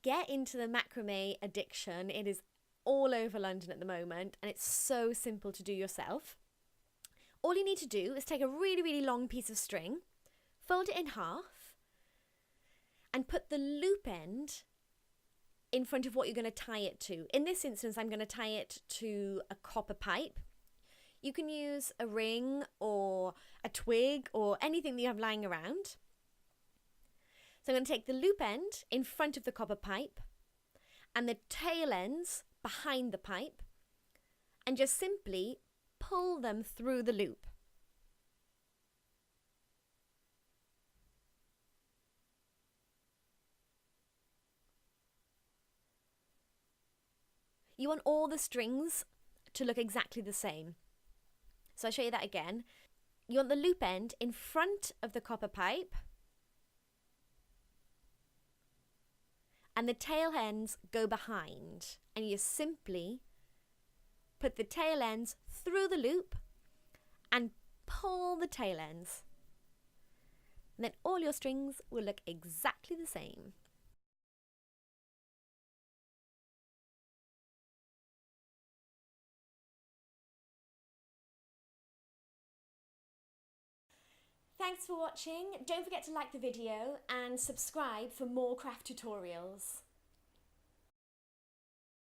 get into the macrame addiction. It is all over London at the moment, and it's so simple to do yourself. All you need to do is take a really, really long piece of string, fold it in half, and put the loop end in front of what you're going to tie it to. In this instance, I'm going to tie it to a copper pipe. You can use a ring or a twig or anything that you have lying around. So I'm going to take the loop end in front of the copper pipe and the tail ends behind the pipe and just simply pull them through the loop. You want all the strings to look exactly the same. So I'll show you that again. You want the loop end in front of the copper pipe and the tail ends go behind, and you simply put the tail ends through the loop and pull the tail ends. And then all your strings will look exactly the same. Thanks for watching. Don't forget to like the video and subscribe for more craft tutorials.